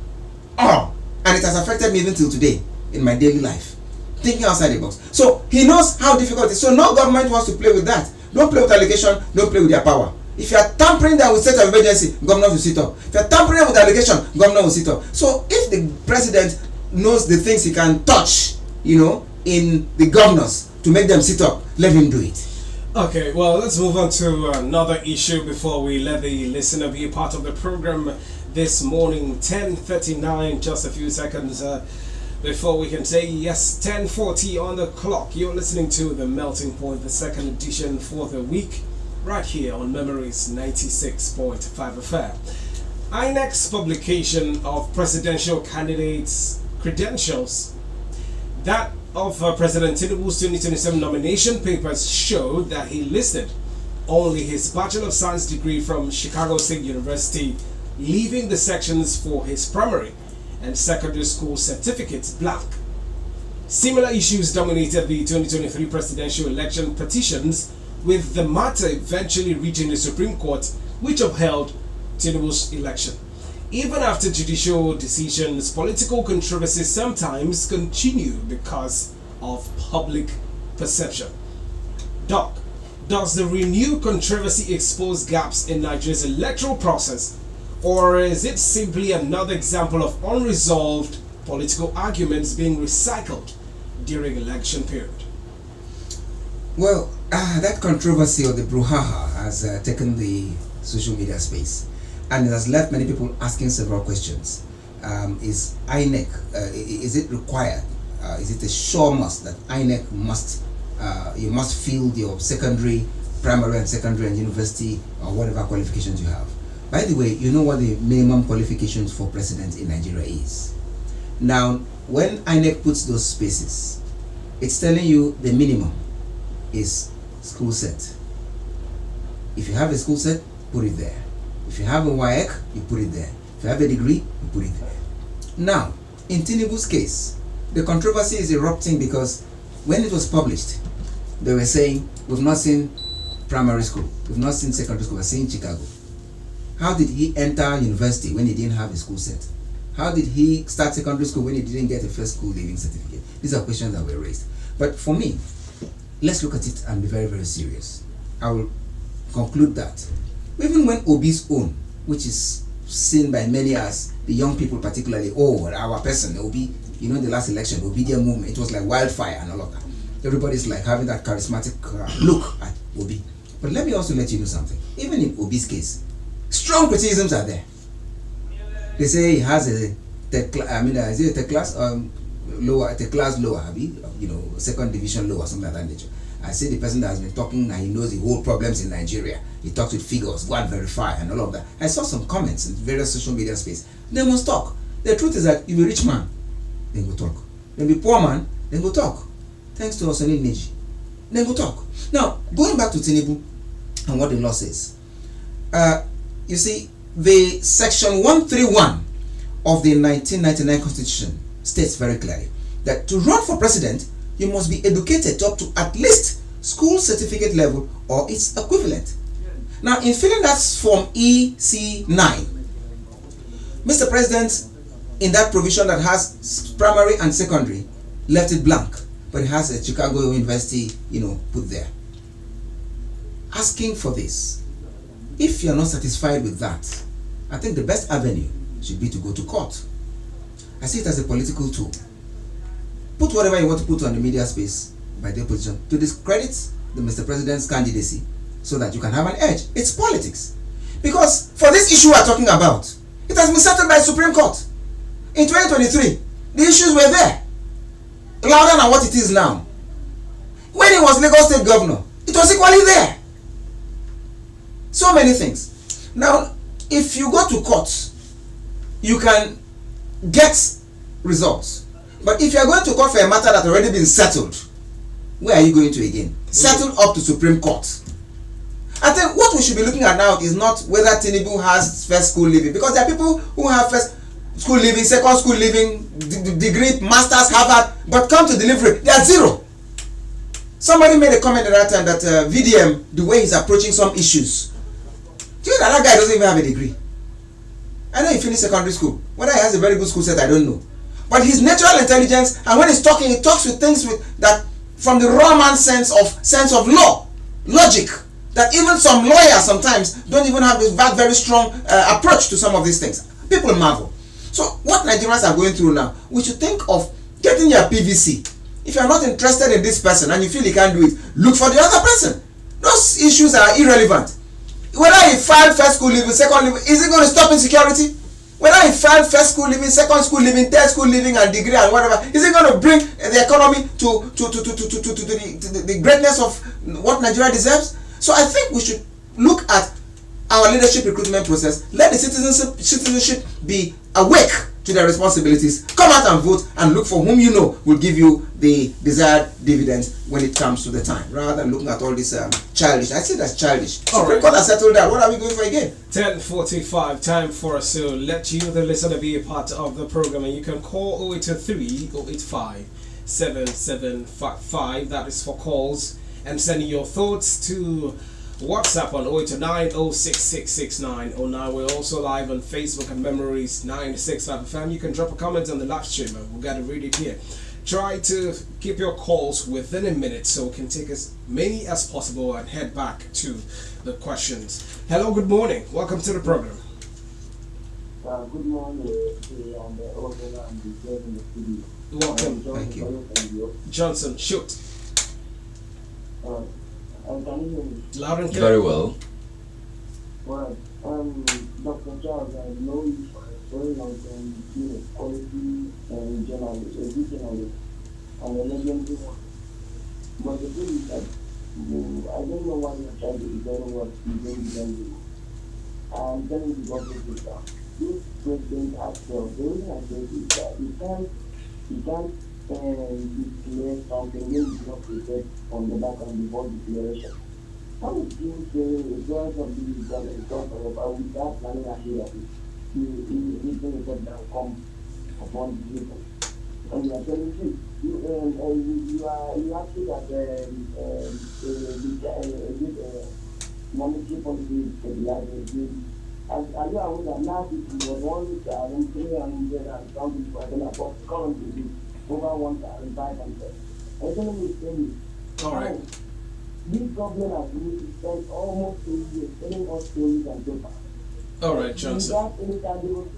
Speaker 3: Oh, and it has affected me even till today in my daily life. Thinking outside the box. So he knows how difficult it is. So no government wants to play with that. Don't play with allocation, don't play with their power. If you are tampering them with state of emergency, governor will sit up. If you are tampering them with allocation, governor will sit up. So if the president knows the things he can touch, in the governors to make them sit up, let him do it.
Speaker 1: Okay, well, let's move on to another issue before we let the listener be a part of the program this morning. 10:39, just a few seconds before we can say yes. 10:40 on the clock. You're listening to The Melting Point, the second edition for the week, right here on Memories 96.5 FM. INEC's publication of presidential candidates' credentials, that of President Tinubu's 2027 nomination papers, showed that he listed only his Bachelor of Science degree from Chicago State University, leaving the sections for his primary and secondary school certificates blank. Similar issues dominated the 2023 presidential election petitions, with the matter eventually reaching the Supreme Court, which upheld Tinubu's election. Even after judicial decisions, political controversies sometimes continue because of public perception. Doc, does the renewed controversy expose gaps in Nigeria's electoral process, or is it simply another example of unresolved political arguments being recycled during election period?
Speaker 3: Well, that controversy or the brouhaha has taken the social media space, and it has left many people asking several questions. Is INEC, is it required? Is it a sure must that INEC must, you must field your primary and university or whatever qualifications you have? By the way, you know what the minimum qualifications for president in Nigeria is? Now, when INEC puts those spaces, it's telling you the minimum is school set. If you have a school set, put it there. If you have a WAEC, you put it there. If you have a degree, you put it there. Now, in Tinubu's case, the controversy is erupting because when it was published, they were saying, we've not seen primary school, we've not seen secondary school, we're seeing Chicago. How did he enter university when he didn't have a school set? How did he start secondary school when he didn't get a first school leaving certificate? These are questions that were raised. But for me, let's look at it and be very, very serious. I will conclude that even when Obi's own, which is seen by many as the young people particularly, our person, Obi, in the last election, Obidian movement, it was like wildfire and all of that. Everybody's like having that charismatic look at Obi. But let me also let you know something. Even in Obi's case, strong criticisms are there. They say he has is it a tech class lower, second division lower, something like that nature. I say the person that has been talking and he knows the whole problems in Nigeria. He talks with figures, go and verify and all of that. I saw some comments in various social media space. They must talk. The truth is that if you're a rich man, then go talk. Then be poor man, then go talk. Thanks to Osoni Neji. Then go talk. Now, going back to Tinubu and what the law says. You see, the section 131 of the 1999 Constitution states very clearly that to run for president, you must be educated up to at least school certificate level or its equivalent. Now, in filling that form EC9, Mr. President, in that provision that has primary and secondary, left it blank, but it has a Chicago University, put there. Asking for this, if you're not satisfied with that, I think the best avenue should be to go to court. I see it as a political tool. Put whatever you want to put on the media space, by the opposition to discredit the Mr. President's candidacy so that you can have an edge. It's politics. Because for this issue we're talking about, it has been settled by the Supreme Court. In 2023, the issues were there, louder than what it is now. When he was Lagos State Governor, it was equally there. So many things. Now, if you go to court, you can get results. But if you are going to court for a matter that already been settled, where are you going to again? Settled up to Supreme Court. I think what we should be looking at now is not whether Tinubu has first school living, because there are people who have first school living, second school living, degree, masters, Harvard, but come to delivery, they are zero. Somebody made a comment at that time that VDM, the way he's approaching some issues, do you know that guy doesn't even have a degree? I know he finished secondary school. Whether he has a very good school set, I don't know. But his natural intelligence, and when he's talking, he talks with things with that from the raw man sense of law, logic, that even some lawyers sometimes don't even have this very strong approach to some of these things. People marvel. So what Nigerians are going through now, we should think of getting your PVC. If you are not interested in this person and you feel you can't do it, look for the other person. Those issues are irrelevant. Whether he filed first school living, second living, is it going to stop insecurity? Whether he filed first school living, second school living, third school living, and degree and whatever, is it going to bring the economy to the greatness of what Nigeria deserves? So I think we should look at our leadership recruitment process. Let the citizenship be awake to their responsibilities. Come out and vote and look for whom you know will give you the desired dividends when it comes to the time, rather than looking at all this childish. I say that's childish. Supreme Court has settled that. What are we going for again?
Speaker 1: 10:45, time for us to let you, the listener, be a part of the program, and you can call 0823 085 7755. That is for calls, and send your thoughts to WhatsApp on 082906666909. We're also live on Facebook and Memories 965 FM. You can drop a comment on the live stream and we'll get it read it here. Try to keep your calls within a minute so we can take as many as possible and head back to the questions. Hello, good morning. Welcome to the program.
Speaker 4: Good morning on the order and the in the studio.
Speaker 1: Welcome.
Speaker 3: Thank you.
Speaker 1: Johnson, shoot.
Speaker 4: Can you hear me?
Speaker 1: Loud and clear.
Speaker 2: Very well.
Speaker 4: Well, Dr. Charles, I know you for a very long time, being a quality journalist, a good journalist, and a legendary one. But the thing is that I don't know why you're trying to defend what you don't defend. I'm telling you what this is now. This president has failed. The reason I say is that you can't declare something when you not prepared on the back of the board declaration. How would you say the grant of this is going to come without planning ahead? You think that can come upon the people. And you are telling you actually that the monetary policy is stabilizing. Are you aware that last week we were 1,300 something for but currently over 1,500? Economy is saying,
Speaker 1: All right.
Speaker 4: this government has really spent almost 2 years telling us stories and paper.
Speaker 1: All right, Johnson.
Speaker 4: Without any tangible,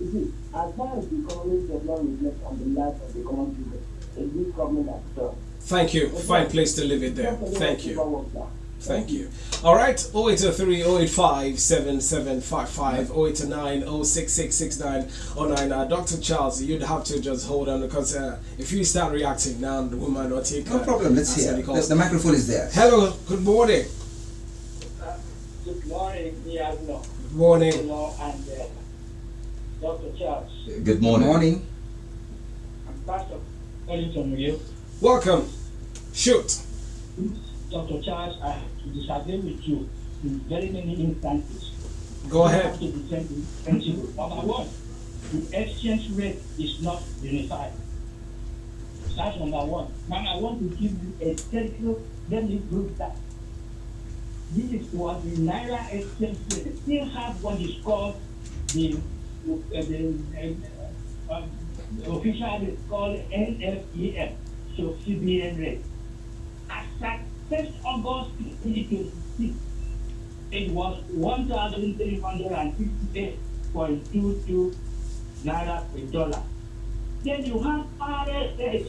Speaker 4: as far as the economy does not reflect on the life of the common people, this government has failed.
Speaker 1: Thank you. Fine place to leave it there. Thank you. Thank you. All right, 0803 085 7755, 0829 0666909. Dr. Charles, you'd have to just hold on because if you start reacting now, the woman will take.
Speaker 3: No problem. Let's hear. The microphone is there.
Speaker 1: Hello. Good morning.
Speaker 4: Good morning,
Speaker 1: Good morning.
Speaker 4: and Dr. Charles.
Speaker 2: Good morning.
Speaker 3: Morning.
Speaker 4: I'm Pastor calling from you.
Speaker 1: Welcome. Shoot.
Speaker 4: Dr. Charles, I have to disagree with you in very many instances.
Speaker 1: Go ahead.
Speaker 4: You have to defend the principle. Number one, the exchange rate is not unified. That's number one. Now I want to give you a technical, let me prove that. This is what the Naira exchange rate. They still have what is called the official rate called NFEM, so CBN rate. As at 1st August 2026, it was 1,358.22 naira per dollar. Then you have RSH,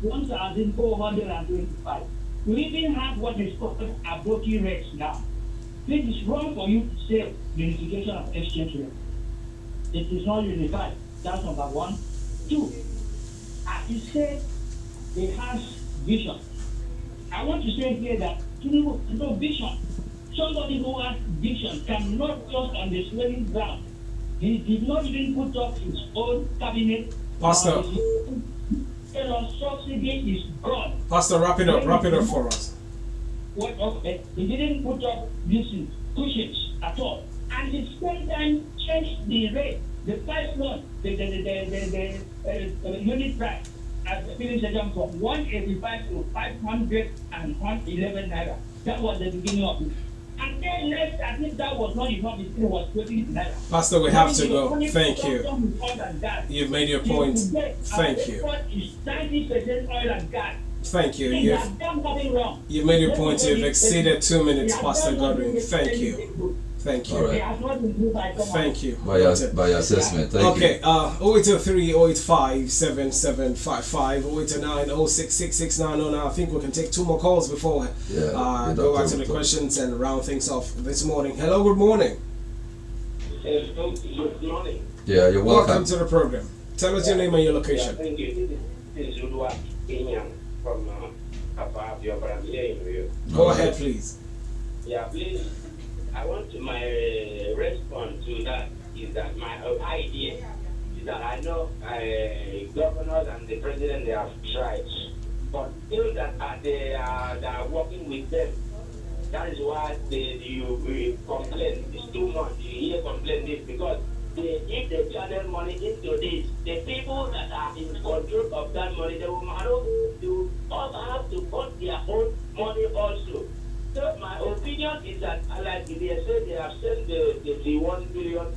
Speaker 5: 1,425. We even have what is called aboti rates now. This is wrong for you to say unification of exchange rate. It is not unified. That's number one. Two, as you said, it has vision. I want to say here that no vision. Somebody who has vision cannot just on the swelling ground. He did not even put up his own cabinet.
Speaker 1: Pastor.
Speaker 5: Subsidy is gone.
Speaker 1: Pastor, wrap it up for us.
Speaker 5: What? Okay. He didn't put up this cushions at all. And the same time changed the rate, the price one, the unit price at the filling station from 185 to 511 naira. That was the beginning of it. And then next, I think that was not enough, it was 20 naira.
Speaker 1: Pastor, we have to go. Thank you. You've made your point. Thank you.
Speaker 5: Is 90% oil and gas.
Speaker 1: Thank you. You've made your point. You've exceeded 2 minutes, Pastor Godwin. Thank you. Thank you.
Speaker 2: Right.
Speaker 1: Thank you.
Speaker 2: By your assessment. Thank
Speaker 1: okay, 0803 085 7755 0809 0666909. I think we can take 2 more calls before go back to the questions and round things off this morning. Hello, good morning.
Speaker 6: Good morning.
Speaker 2: Yeah, you're welcome.
Speaker 1: Welcome to the program. Tell us your name and your location.
Speaker 6: Thank you. This is Udwa Kenyan from Apapio, but I'm here in Rio.
Speaker 1: Go ahead, please.
Speaker 6: Yeah, please. I want to, my response to that is that my idea is that I know governors and the president, they have tried, but still that they are working with them. That is why you complain. It's too much. You hear complain this because if they channel money into this, the people that are in control of that money, they will also have to put their own money also. So my opinion is that, like they said, they have sent the 1 billion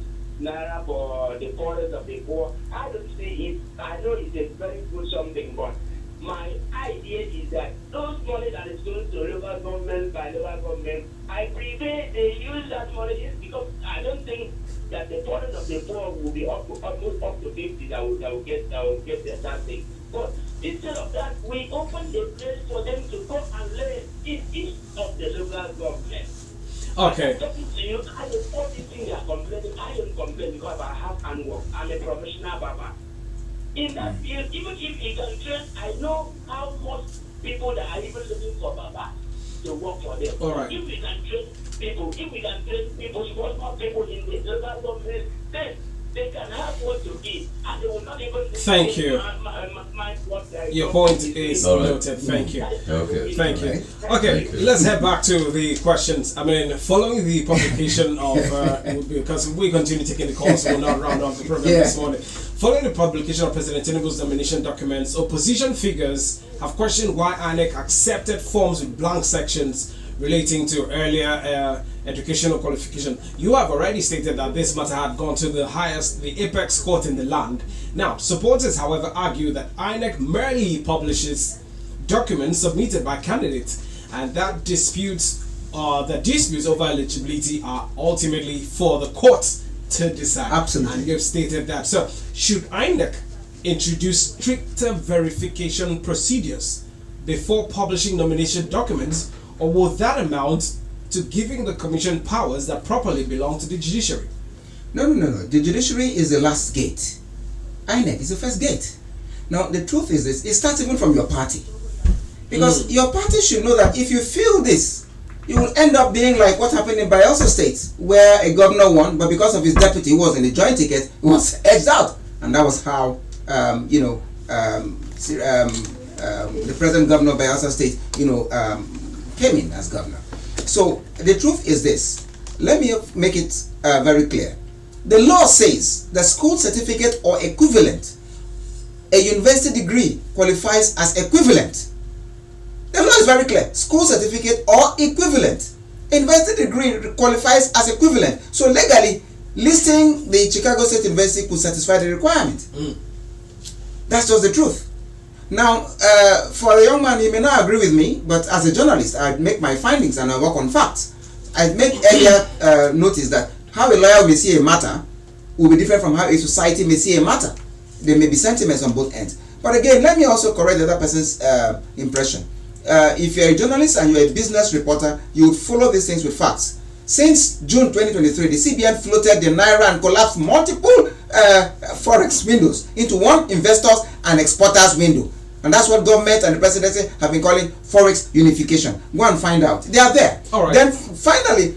Speaker 6: naira for the poorest of the poor. I don't see it. I know it's a very good something, but my idea is that those money that is going to local government by local government, I prefer they use that money because I don't think that the poorest of the poor will be almost up to 50 that will get that thing. But instead of that, we open the place for them to go and learn in each of the local government.
Speaker 1: Okay.
Speaker 6: I'm talking to you, I don't all these things are complaining. I don't complain because I have handwork. I'm a professional barber. In that field, even if you can train, I know how much people that are even looking for barber to work for them.
Speaker 1: All right.
Speaker 6: If we can train people, small people in the local government, then they can have what to eat, and they will not even.
Speaker 1: Thank you. Your point is noted. Thank you.
Speaker 2: Okay.
Speaker 1: Thank you. Okay, let's head back to the questions. I mean, following the publication of, because we continue taking the calls, so we'll not round off the program this morning. Following the publication of President Tinubu's nomination documents, opposition figures have questioned why INEC accepted forms with blank sections relating to earlier educational qualification. You have already stated that this matter had gone to the apex court in the land. Now, supporters, however, argue that INEC merely publishes documents submitted by candidates, and that disputes over eligibility are ultimately for the courts to decide.
Speaker 3: Absolutely.
Speaker 1: And you've stated that. So, should INEC introduce stricter verification procedures before publishing nomination documents, or will that amount to giving the commission powers that properly belong to the judiciary?
Speaker 3: No. The judiciary is the last gate. INEC is the first gate. Now, the truth is this, it starts even from your party. Because your party should know that if you feel this, you will end up being like what happened in Bayelsa State, where a governor won, but because of his deputy who was in the joint ticket, he was edged out. And that was how, the present governor of Bayelsa State, came in as governor. So the truth is this. Let me make it very clear. The law says that school certificate or equivalent, a university degree qualifies as equivalent. The law is very clear. School certificate or equivalent. A university degree qualifies as equivalent. So legally, listing the Chicago State University could satisfy the requirement. That's just the truth. Now, for a young man, he may not agree with me, but as a journalist, I make my findings and I work on facts. I make earlier notice that how a lawyer may see a matter will be different from how a society may see a matter. There may be sentiments on both ends. But again, let me also correct the other person's impression. If you're a journalist and you're a business reporter, you would follow these things with facts. Since June 2023, the CBN floated the Naira and collapsed multiple forex windows into one investors and exporters window. And that's what government and the presidency have been calling forex unification. Go and find out. They are there.
Speaker 1: All right.
Speaker 3: Then finally,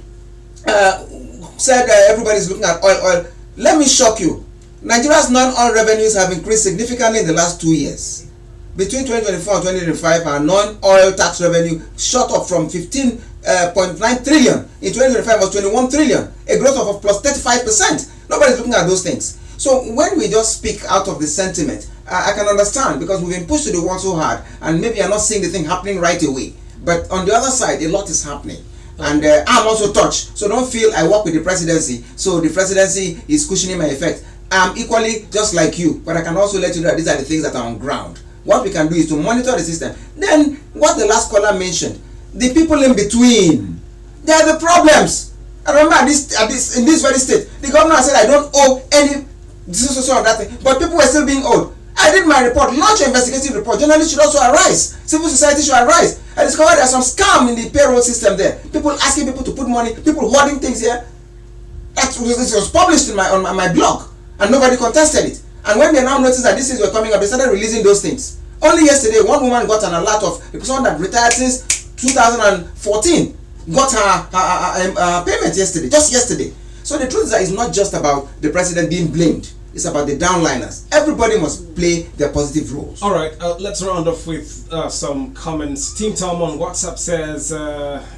Speaker 3: said everybody's looking at oil. Let me shock you. Nigeria's non-oil revenues have increased significantly in the last 2 years. Between 2024 and 2025, our non-oil tax revenue shot up from 15.9 trillion in 2025 was 21 trillion, a growth of plus 35%. Nobody's looking at those things. So when we just speak out of the sentiment, I can understand, because we've been pushed to the wall so hard, and maybe I'm not seeing the thing happening right away. But on the other side, a lot is happening. And I'm also touched. So don't feel I work with the presidency, so the presidency is cushioning my effect. I'm equally just like you, but I can also let you know that these are the things that are on ground. What we can do is to monitor the system. Then, what the last caller mentioned, the people in between, they are the problems. I remember in this very state, the governor said I don't owe any so on that thing, but people were still being owed. I did my report, launch an investigative report. Journalists should also arise. Civil society should arise. I discovered there's some scam in the payroll system there. People asking people to put money, people hoarding things here. It was published in on my blog, and nobody contested it. And when they now noticed that these things were coming up, they started releasing those things. Only yesterday, one woman got an alert of the person that retired since 2014 got her payment yesterday, just yesterday. So the truth is that it's not just about the president being blamed. It's about the downliners. Everybody must play their positive roles.
Speaker 1: All right, let's round off with some comments. Team Tom on WhatsApp says,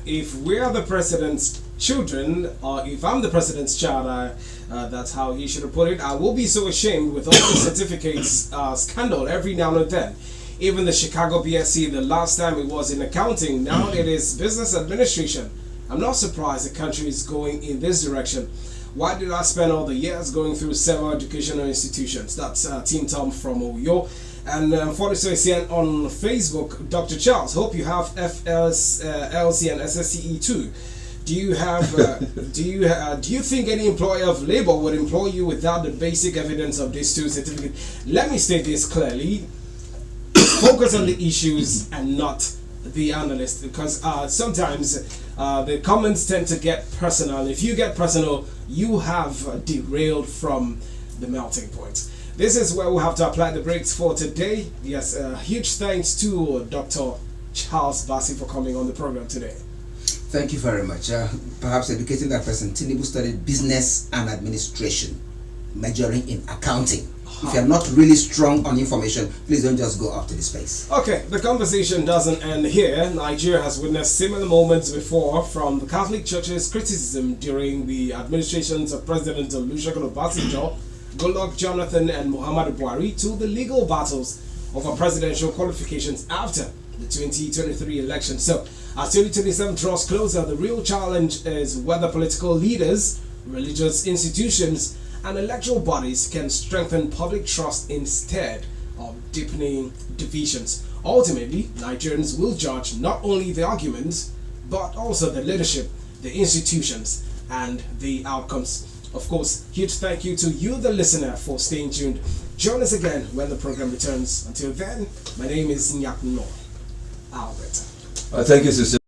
Speaker 1: if we are the president's children, or if I'm the president's child, that's how he should have put it, I will be so ashamed with all the certificates scandal every now and then. Even the Chicago BSc, the last time it was in accounting, now it is business administration. I'm not surprised the country is going in this direction. Why did I spend all the years going through several educational institutions? That's Team Tom from Oyo. And for the on Facebook, Dr. Charles, hope you have FLC and SSCE too. Do you have? Do you think any employer of labor would employ you without the basic evidence of these two certificates? Let me state this clearly: focus on the issues and not the analyst, because sometimes the comments tend to get personal. If you get personal, you have derailed from the melting point. This is where we'll have to apply the brakes for today. Yes, huge thanks to Dr. Charles Bassi for coming on the program today.
Speaker 3: Thank you very much. Perhaps educating that person, Tinubu studied business and administration, majoring in accounting. If you're not really strong on information, please don't just go up to the space.
Speaker 1: Okay, the conversation doesn't end here. Nigeria has witnessed similar moments before, from the Catholic Church's criticism during the administrations of President Olusegun Obasanjo, Goodluck Jonathan and Muhammadu Buhari, to the legal battles over presidential qualifications after the 2023 election. So, as 2027 draws closer, the real challenge is whether political leaders, religious institutions, and electoral bodies can strengthen public trust instead of deepening divisions. Ultimately, Nigerians will judge not only the arguments, but also the leadership, the institutions, and the outcomes. Of course, huge thank you to you, the listener, for staying tuned. Join us again when the program returns. Until then, my name is Nnyin On. Albert.
Speaker 2: Thank you, Sister.